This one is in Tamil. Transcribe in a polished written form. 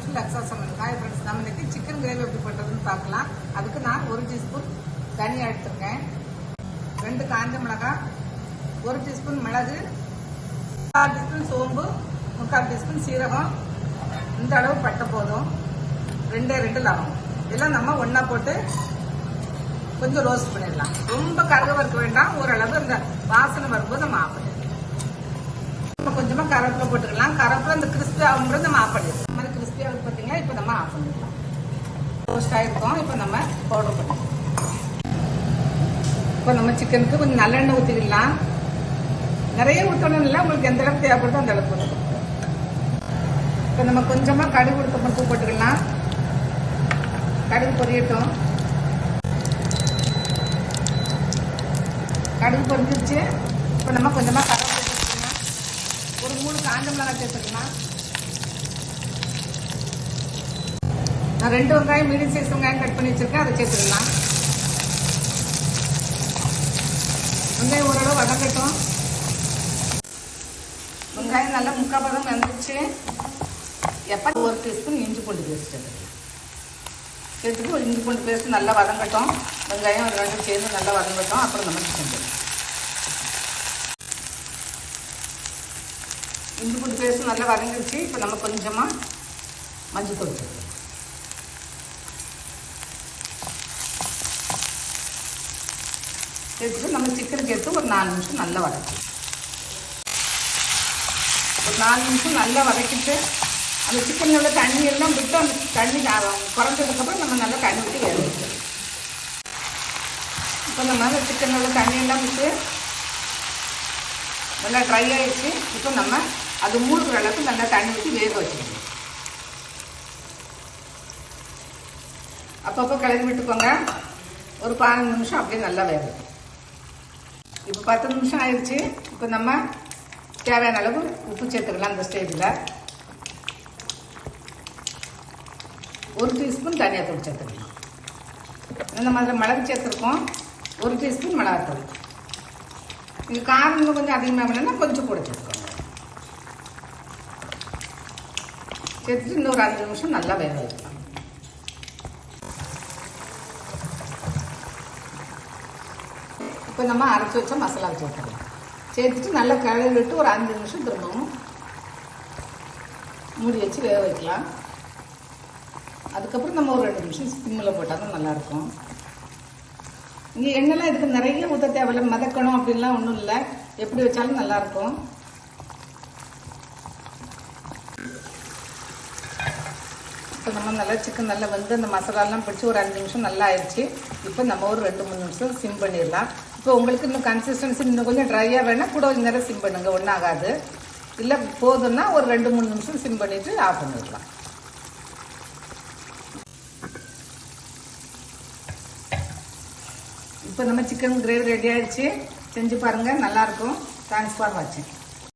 டு லக்ஸா சமையல். ஹாய் ஃப்ரெண்ட்ஸ், நம்ம இன்னைக்கு சிக்கன் கிரேவி எப்படி பண்ணுறதுன்னு பார்க்கலாம். அதுக்கு நான் 1 டீஸ்பூன் தனியாக எடுத்துருக்கேன், 2 காஞ்ச மிளகாய், 1 டீஸ்பூன் மிளகு, 1/4 டீஸ்பூன் சோம்பு, 3/4 டீஸ்பூன் சீரகம், இந்த அளவு பட்டை போதும், 2 லவங்கம். இதெல்லாம் நம்ம ஒன்றா போட்டு கொஞ்சம் ரோஸ்ட் பண்ணிடலாம். ரொம்ப கருக வறுக்க வேண்டாம், ஓரளவு அந்த வாசனை வரும்போது நம்ம ஆஃப் பண்ணிடலாம். கொஞ்சமா கருவேப்பிலை போட்டுக்கலாம். கருவேப்பிலை இந்த கிறிஸ்பி ஆகும்போது நம்ம ஆஃப் பண்ணிடலாம். இந்த மாதிரி கிறிஸ்பி ஆகுது பார்த்தீங்களா, இப்போ நம்ம ஆஃப் பண்ணிடலாம். ரோஸ்ட் ஆகிருக்கோம். இப்போ நம்ம பவுடர் பண்ணிடலாம். இப்போ நம்ம சிக்கனுக்கு கொஞ்சம் நல்லெண்ணெய் ஊற்றிக்கலாம். நிறைய ஊற்றணும் இல்லை, உங்களுக்கு எந்த அளவுக்கு தேவைப்படுதோ அந்த அளவுக்கு ஊற்றணும். இப்போ நம்ம கொஞ்சமாக கடுகு உளுத்தம்பருப்பு போட்டுக்கலாம். கடுகு பொரியட்டும். கடுகு பொரிஞ்சிருச்சு. இப்போ நம்ம கொஞ்சமாக கருவேப்பிலை சேர்த்துக்கலாம். ஒரு 3 காஞ்ச மிளகாய் சேர்த்துக்கலாம். நான் 2 வெங்காயம் மீடியம் சைஸ் வெங்காயம் கட் பண்ணி வச்சிருக்கேன், அதை சேர்த்துக்கலாம். வெங்காயம் ஓரளவு வதங்கட்டும். வெங்காயம் நல்லா 3/4 பதம் வந்துச்சு. எப்போ 1 டீஸ்பூன் இஞ்சி பூண்டு பேஸ்ட் சேர்த்துட்டு ஒரு இஞ்சி பூண்டு பேஸ்ட் நல்லா வதங்கட்டும். வெங்காயம் 2 சேர்ந்து நல்லா வதங்கட்டும். அப்புறம் நம்ம சிக்கன் இஞ்சி பூண்டு பேஸ்ட் நல்லா வதங்கிடுச்சு. இப்போ நம்ம கொஞ்சமாக மஞ்சள் தூள் சேர்த்துட்டு நம்ம சிக்கன் சேர்த்து ஒரு 4 நிமிஷம் நல்லா வதக்கணும். ஒரு 4 நிமிஷம் நல்லா வதக்கிட்டு அந்த சிக்கனில் உள்ள தண்ணி எல்லாம் விட்டு அந்த தண்ணி குறைஞ்சதுக்கப்புறம் நம்ம நல்லா தண்ணி விட்டு வேக வைக்கணும். இப்போ நம்ம அந்த சிக்கனில் உள்ள தண்ணியெல்லாம் விட்டு நல்லா ட்ரை ஆகிடுச்சு. இப்போ நம்ம அது மூழ்கிற அளவுக்கு நல்லா தண்ணி ஊற்றி வேக வச்சுக்கணும். அப்பப்போ கிளறி விட்டுக்கோங்க. ஒரு 15 நிமிஷம் அப்படியே நல்லா வேகும். இப்போ 10 நிமிஷம் ஆயிடுச்சு. இப்போ நம்ம தேவையான அளவு உப்பு சேர்த்துக்கலாம். இந்த ஸ்டேஜில் 1 டீஸ்பூன் தனியாத்தூள் சேர்த்துக்கலாம். இந்த மாதிரி மிளகு சேர்த்துருக்கோம். 1 டீஸ்பூன் மிளகாத்தூள். நீங்கள் காரம் இன்னும் கொஞ்சம் அதிகமாக வேணும்னா கொஞ்சம் கூட சேர்த்துக்கோங்க. சேர்த்துட்டு இன்னொரு 5 நிமிஷம் நல்லா வேக வைக்கலாம். இப்போ நம்ம அரைச்சி வச்ச மசாலா சேர்த்துக்கலாம். சேர்த்துட்டு நல்லா கிளறி விட்டு ஒரு 5 நிமிஷம் திரும்பவும் மூடி வச்சு வேக வைக்கலாம். அதுக்கப்புறம் நம்ம ஒரு 2 நிமிஷம் சிம்மில் போட்டால் தான் நல்லாயிருக்கும். இங்கே எண்ணெய்லாம் இதுக்கு நிறைய ஊற்ற தேவையில்லை, மதக்கணும் அப்படின்லாம் ஒன்றும் இல்லை. எப்படி வச்சாலும் நல்லாயிருக்கும். இப்போ நம்ம நல்லா சிக்கன் நல்லா வந்து அந்த மசாலாலாம் பிடிச்சி ஒரு 5 நிமிஷம் நல்லா ஆயிடுச்சு. இப்போ நம்ம ஒரு 2-3 நிமிஷம் சிம் பண்ணிடலாம். இப்போ உங்களுக்கு இன்னும் கன்சிஸ்டன்சி இன்னும் கொஞ்சம் ட்ரையாக வேணால் கூட கொஞ்சம் நேரம் சிம் பண்ணுங்க, ஒன்றும் ஆகாது. இல்லை போதும்னா ஒரு 2-3 நிமிஷம் சிம் பண்ணிவிட்டு ஆஃப் பண்ணிடலாம். இப்போ நம்ம சிக்கன் கிரேவி ரெடி ஆகிடுச்சு. செஞ்சு பாருங்கள், நல்லாயிருக்கும். தேங்க்ஸ் ஃபார் வாட்சிங்.